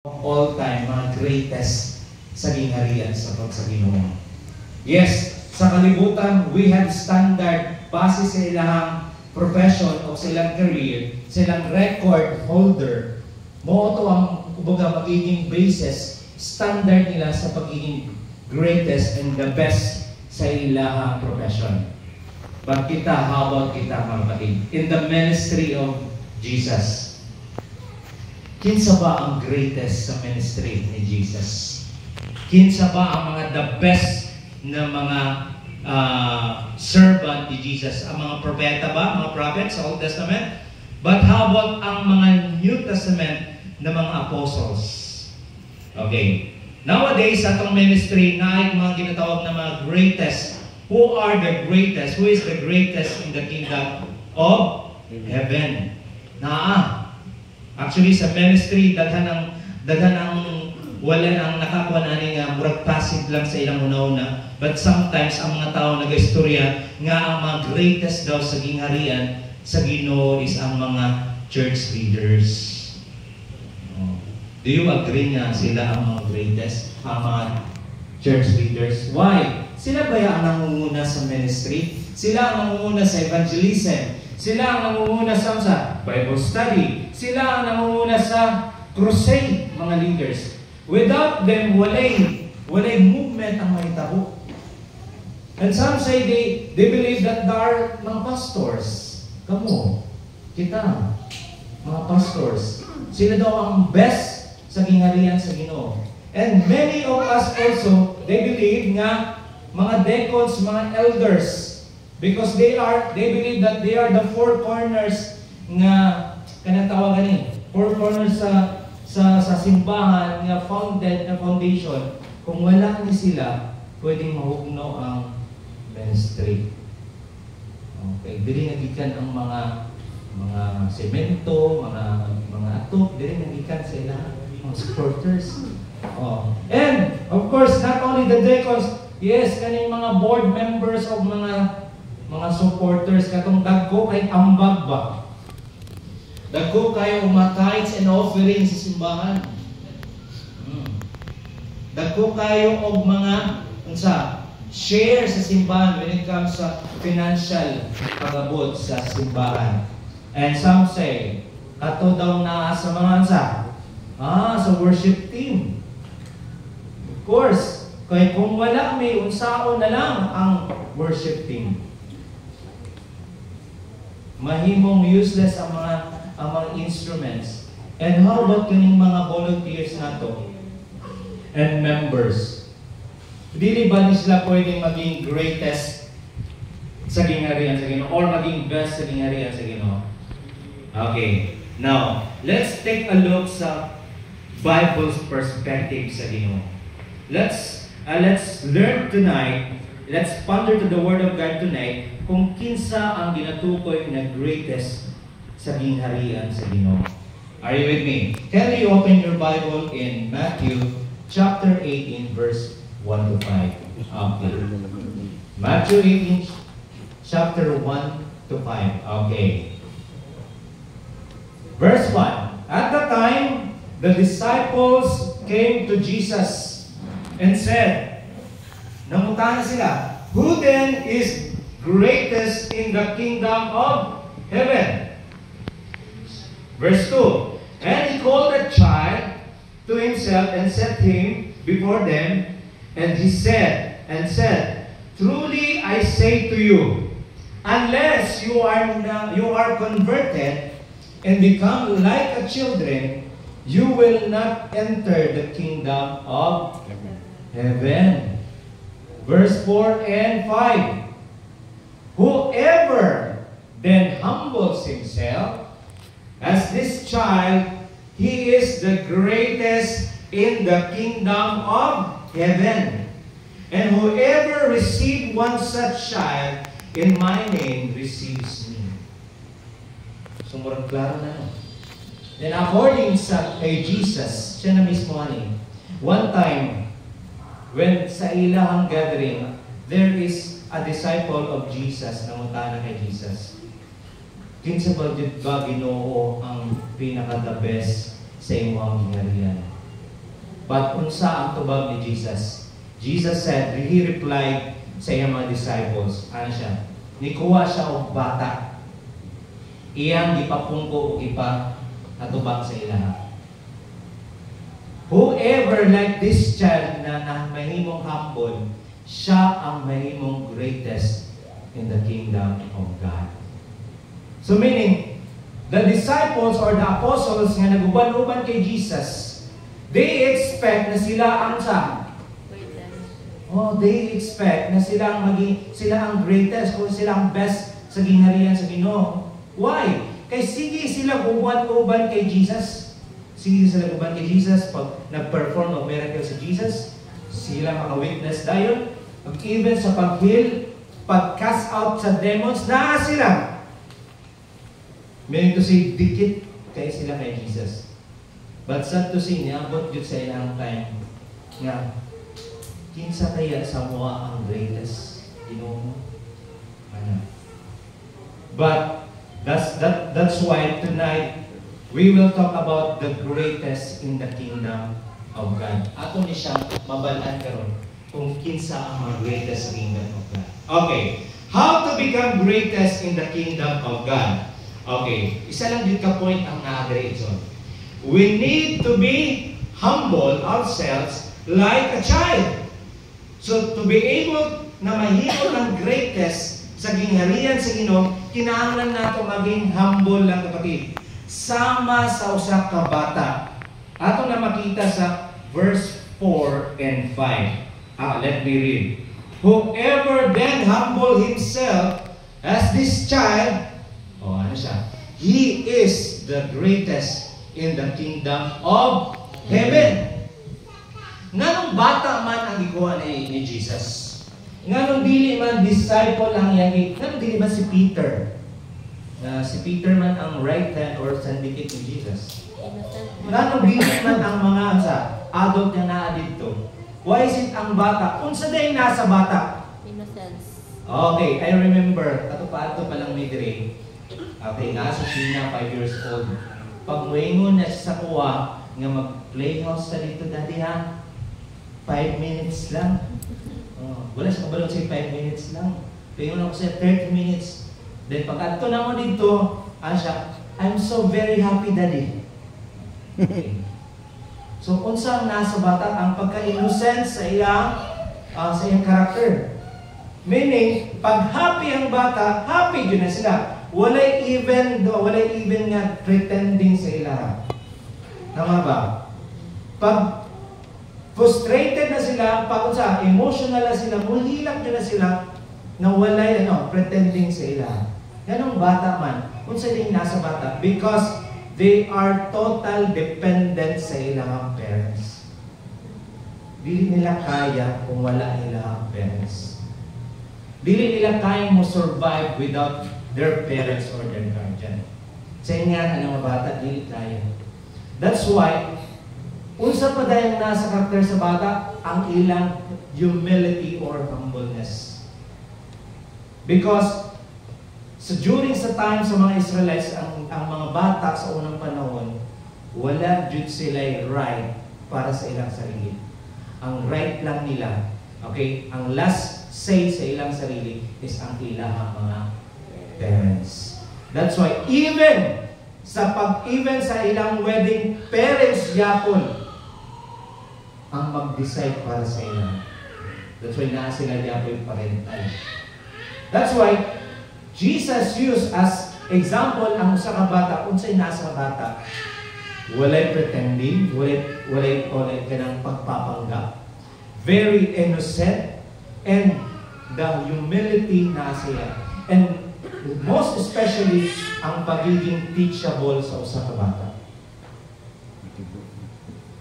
all time, mga greatest sa gingharian sa Ginoo. Yes, sa kalibutan, we have standard base sa ilang profession o silang career, silang record holder. Mo ito ang magiging basis, standard nila sa pagiging greatest and the best sa ilang profession. But kita, how about kita mga kapatid? In the ministry of Jesus, kinsa ba ang greatest sa ministry ni Jesus? Kinsa ba ang mga the best na mga servant ni Jesus? Ang mga propeta ba? Mga prophets sa Old Testament? But how about ang mga New Testament na mga apostles? Okay. Nowadays, sa itong ministry, na ay mga ginatawag na mga greatest. Who are the greatest? Who is the greatest in the kingdom of heaven? Actually, sa ministry, daghan ang wala ang nakakuha na nga murag passive lang sa ilang una-una. But sometimes, ang mga tao nag-istorya nga ang mga greatest daw sa gingharian sa Ginoo is ang mga church leaders. Do you agree nga sila ang mga greatest? Ang mga church leaders? Why? Sila ba ang nangunguna sa ministry? Sila ang nangunguna sa evangelism? Sila ang nangunguna sa Bible study? Sila ang nangunguna sa crusade, mga leaders? Without them, walay movement ang mahitabo. And some say they believe that there are mga pastors. Kamo, kita, mga pastors. Sila daw ang best sa gingharian sa Ginoo. And many of us also, they believe nga mga deacons, mga elders, because they believe that they are the four corners nga kanatawagan ni four corners sa simbahan nga foundation. Kung wala ni sila, pwedeng mahugno ang ministry. Okay, dili nagikan ang mga semento, mga atok, dili nagikan sila mga supporters. And of course, not only the deacons, yes, kaning mga board members of mga supporters katong dagko kay ambag ba? Dagko kayo tithes and offerings sa simbahan. Dagko kayo og mga share sa simbahan when it comes sa financial pag-abot sa simbahan. And some say, ato daw na sa mga sa worship team. Of course, kaya kung wala may unsaon na lang ang worship team, mahimong useless ang mga instruments. And how about kaning mga volunteers nato and members? Dili ba sila pwedeng maging greatest sa gingharian sa Ginoo or maging best sa gingharian sa Ginoo? Okay. Now, let's take a look sa Bible's perspective sa Ginoo. Let's learn tonight, let's ponder to the Word of God tonight kung kinsa ang ginatukoy na greatest sa gingharian sa Ginoo. Are you with me? Can you open your Bible in Matthew chapter 18 verse 1 to 5? Okay. Matthew 18 chapter 1 to 5. Okay. Verse 1. At the time, the disciples came to Jesus and said, nangutangan sila, who then is greatest in the kingdom of heaven? Verse 2. And he called a child to himself and set him before them, and he said, truly I say to you, unless you are converted and become like a children, you will not enter the kingdom of heaven. Verse 4 and 5. Whoever then humbles himself as this child, he is the greatest in the kingdom of heaven. And whoever receives one such child in my name receives me. So, murang klaro na. Then according kay Jesus, siya na mismo one time, when sa ilahang gathering, there is a disciple of Jesus na mutana kay Jesus. Kinsa ba Ginoo ang pinaka-the best sa imong gingharian? But unsa ang tubag ni Jesus? Jesus said, he replied sa iyang mga disciples, ano siya? Nikuha siya og bata. Iyang gipapungko o atubag sa ilaha. Whoever like this child na mahimong humble, siya ang mahimong greatest in the kingdom of God. So meaning, the disciples or the apostles nga naguban-uban kay Jesus, they expect na sila ang they expect na sila ang greatest o sila ang best sa gingharian sa Ginoo. Why? Kay sige sila uban-uban kay Jesus. Sige sila uban kay Jesus pag nag-perform ng miracle si Jesus. Sila maka-witness dayon. Even sa pag-heal, pag-cast out sa demons, na sila. Meaning to say, dikit kay sila kay Jesus. But sad to say, niabot yun sa ilang time nga, kinsa kaya sa mga ang greatest Ginoo? Ano? But that's why tonight we will talk about the greatest in the kingdom of God. Ato ni siya mabalaan karon kung kinsa ang mga greatest sa kingdom of God. Okay, how to become greatest in the kingdom of God? Okay, isa lang din ka point ang na-agree ito. We need to be humble ourselves like a child. So, to be able na mahimo ng greatest sa gingharian sa Ginoo, kinahanglan nato maging humble lang kapatid. Sama sa usa ka bata. Ato na makita sa verse 4 and 5. Let me read. Whoever then humble himself as this child, ano siya? He is the greatest in the kingdom of heaven. Nganong bata man ang gikuha ni Jesus? Nganong dili man disciple ang iyang? Nganong dili man si Peter? Si Peter man ang right hand or sandikit ni Jesus. Nganong dili man ang mga adult na naa dito? Why is it ang bata? Unsa day nasa bata? Innocence. Okay, I remember. Ato pa lang may dire. Okay, nasa siya 5 years old. Pag muingon na siya sa kuwa, nga mag-playhouse sa dito, daddy ha? 5 minutes lang. Wala siya kabalot sa 5 minutes lang. Paingon ako sa 30 minutes. Then pag ato na mo dito, siya, I'm so very happy, daddy. Okay. So, unsa ang nasa bata? Ang pagka-innocent sa iyang character. Meaning, pag happy ang bata, happy yun na sila. Walay even nga pretending sa ilaha. Tama ba? Pag frustrated na sila, pag emotional na sila, mulhilak na sila, na walay pretending sa ilaha. Ganong bata man, kung sila nasa bata, because they are total dependent sa ilang parents. Dili nila kaya kung wala ilang parents. Dili nila kaya mo survive without their parents or their guardian. Sa inyan, mga bata, dili kaya. That's why, unsa pa dayang nasa karakter sa bata, ang ilang humility or humbleness. Because, during sa time sa mga Israelites, ang mga bata sa unang panahon, wala jud sila right para sa ilang sarili. Ang right lang nila, okay, ang last say sa ilang sarili is ang ilang mga parents. That's why even sa ilang wedding, parents yapon ang mag-decide para sa ilang. That's why naa sila yapon parental. That's why Jesus used as example ang usa ka bata, unsay nasa bata. Walay pretending, walay kanang pagpapanggap. Very innocent, and the humility na siya. And most especially, ang pagiging teachable sa usa ka bata.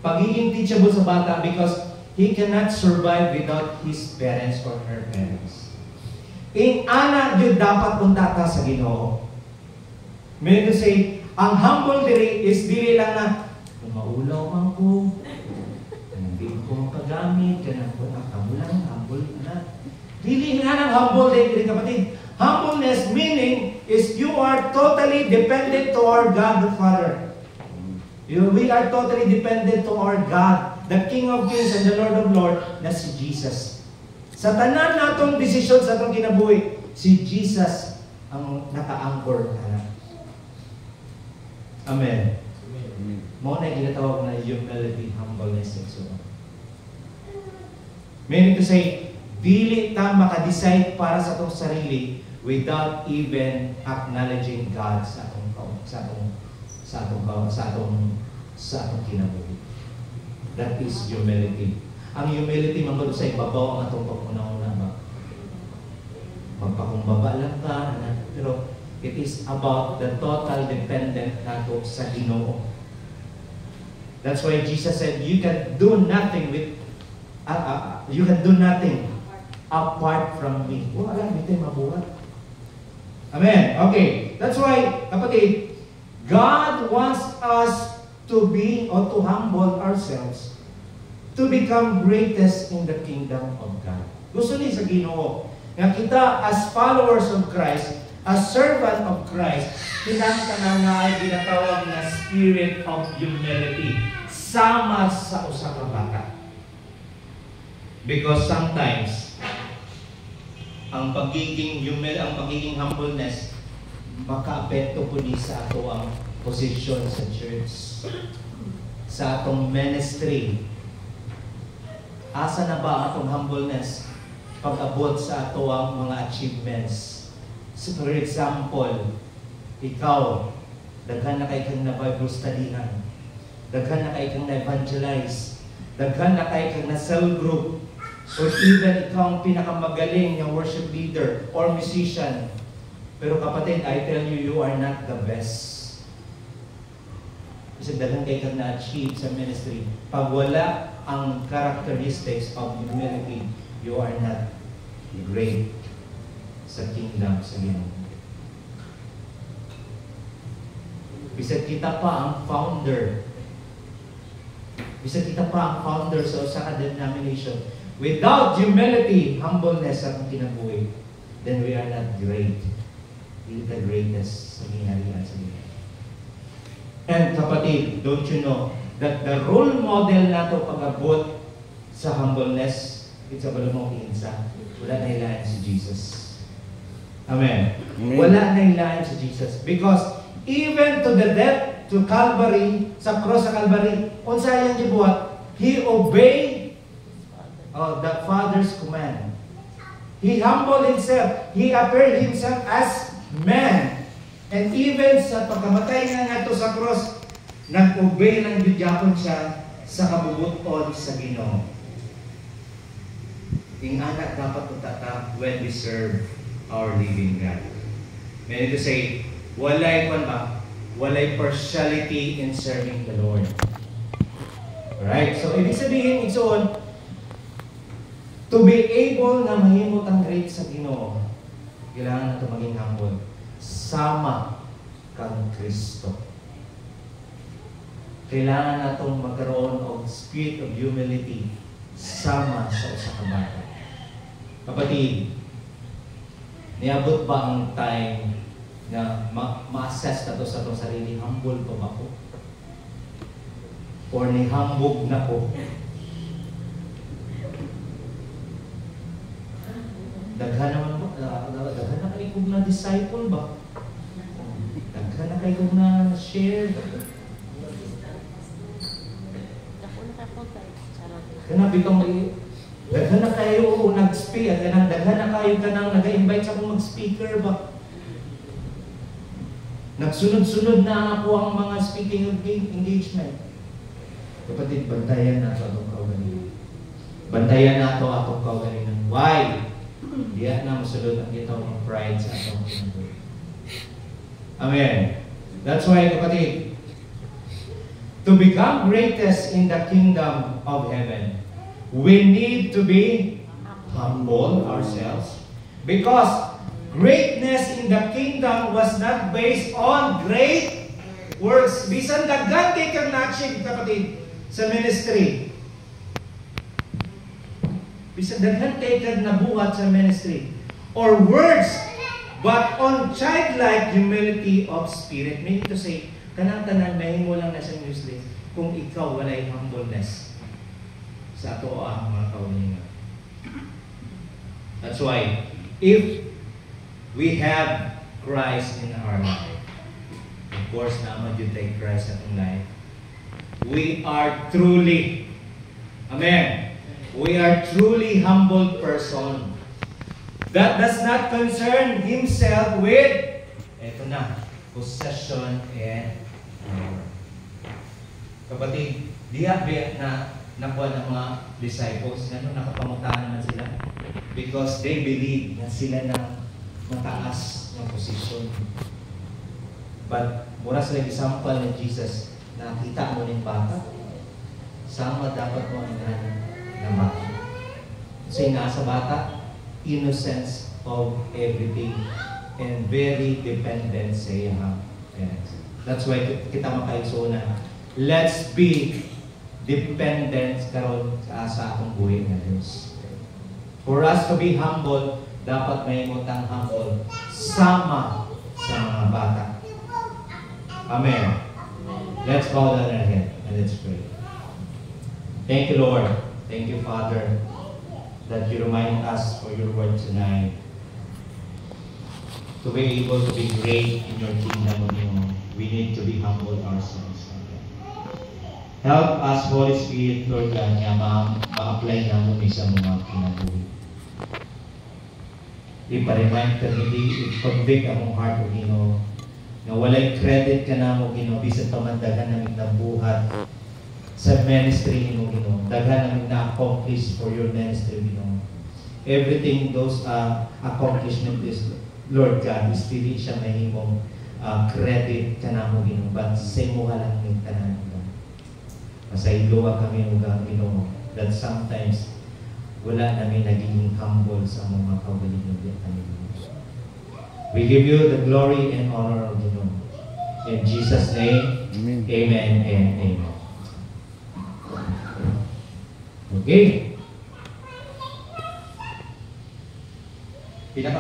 Pagiging teachable sa bata because he cannot survive without his parents or her parents. In ana gyud dapat punta ta sa Ginoo. Meaning to say, ang humble diri is dili lang na maulaw man ko, hindi ko makagamit, kanang ko nakamulang humble na. Dili nga nang humble diri kapatid. Humbleness meaning is you are totally dependent to our God the Father. We are totally dependent to our God, the King of Kings and the Lord of Lords, na si Jesus. Sa tanan natong desisyon sa atong kinabuhi, si Jesus ang naka-anchor na. Amen. Mo na ginatawag na humility, humbleness, and so on. Meaning to say, dili ta maka-decide para sa atong sarili without even acknowledging God sa atong kinabuhi. That is humility. Ang humility man sa ibabaw ang atong paguna-una ba? Magpakumbaba lang ka, pero it is about the total dependent nato sa Ginoo. That's why Jesus said, you can do nothing apart from me. Wala, hindi tayo mabuhat. Amen. Okay. That's why, kapatid, God wants us to be or to humble ourselves to become greatest in the kingdom of God. Gusto ni sa Ginoo nga kita as followers of Christ, as servant of Christ, kinahanglan nga ay ginatawag na spirit of humility sama sa usa ka bata. Because sometimes ang pagiging humbleness makaapekto po ni sa ato ang posisyon sa church, sa atong ministry. Asa na ba atong humbleness pag-abot sa ato ang mga achievements? So, for example, ikaw, daghan na kay kang na Bible studyhan, daghan na kay kang na evangelize, daghan na kay kang na cell group, or even ikaw ang pinakamagaling na worship leader or musician. Pero kapatid, I tell you, you are not the best. Kasi daghan kay kang na-achieve sa ministry. Pag wala ang characteristics of humility, you are not great sa kingdom sa Ginoo. Bisag kita pa ang founder. Bisag kita pa ang founder sa usa ka denomination. Without humility, humbleness sa atong kinabuhi, then we are not great. Hindi the greatest sa ginharian sa Ginoo. And kapatid, don't you know that the role model nato pag-abot sa humbleness, it's a balumong insa. Wala na ilayan si Jesus. Amen. Wala na ilayan si Jesus. Because even to the death, to Calvary, sa cross sa Calvary, unsa yang gibuhat? He obeyed the Father's command. He humbled himself. He appeared himself as man. And even sa pagkamatay nga sa cross, nag-obey ng Didyakon siya sa kabubuton sa Ginoo. Ingana dapat utata when we serve our living God. Meaning to say, walay partiality in serving the Lord. Alright? So, ibig sabihin, igsoon, to be able na mahimot ang great sa Ginoo, kailangan natin maging humble. Sama kang Kristo. Kailangan natong magkaroon of spirit of humility sama sa usa ka bata. Kapatid, niabot ba ang time na ma-assess na to sa itong sarili? Humble pa ba ko? Or nihambog na ko? Daghan naman ba? Daghan na kayo kung na-disciple ba? Daghan na kayo kung na-share? Kanabi kang daghan na kayo o nag-speak, daghan na kayo ka nang nag-invite sa kong mag-speaker ba? Nagsunod-sunod na po ang mga speaking of engagement. Kapatid, bantayan na ito atong kaugalingan. Bantayan na ito atong kaugalingan. Why? Diyan na masulod ang gitawang pride sa atong kinabuhi. Amen. That's why, kapatid, to become greatest in the kingdom of heaven, we need to be humble ourselves, because greatness in the kingdom was not based on great works. Bisan daghan kay kang na-achieve, kapatid, sa ministry. Bisan daghan kay kang nabuhat sa ministry or words, but on childlike humility of spirit. Meaning to say, Kanang-tanan, mahimo lang na sa useless kung ikaw walay humbleness sa ato ang mga kauningan. That's why, if we have Christ in our life, of course, naman yun tayo Christ at life, we are truly, amen, we are truly humble person that does not concern himself with, eto na, possession and power. Kapatid, diya na nakuha ng mga disciples, nakapamutahan naman sila because they believe na sila na mataas ng position. But, mura sa example ni Jesus, nakita mo ng bata, sama dapat mo ang na bata. Kasi nasa bata, innocence of everything and very dependent sa iyang parents. That's why kita makaigso na, let's be dependent karon sa atong buhay na Diyos. For us to be humble, dapat may mutang humble sama sa mga bata. Amen. Let's bow down our head and let's pray. Thank you, Lord. Thank you, Father, that you remind us for your word tonight to be able to be great in your kingdom. We need to be humble ourselves. Help us, Holy Spirit, Lord God, na ma-apply namin sa mga kinabuhi. I-remind ka, hindi i-convict ang heart, Ginoo, na walay credit ka na mo, Ginoo, bisan pamandagan namin na buhat sa ministry mo, Ginoo. Daghan namin na-accomplish for your ministry, Ginoo. Everything those accomplishment is, Lord God, is pili siya mahimong credit ka na mo, Ginoo. But sa imo lang yung tanan, Ginoo. Sa iluwa kami ugang Ginoo that sometimes wala namin naging humble sa mga kaugalingon kami. We give you the glory and honor of Ginoo. In Jesus' name, amen, amen and amen. Okay.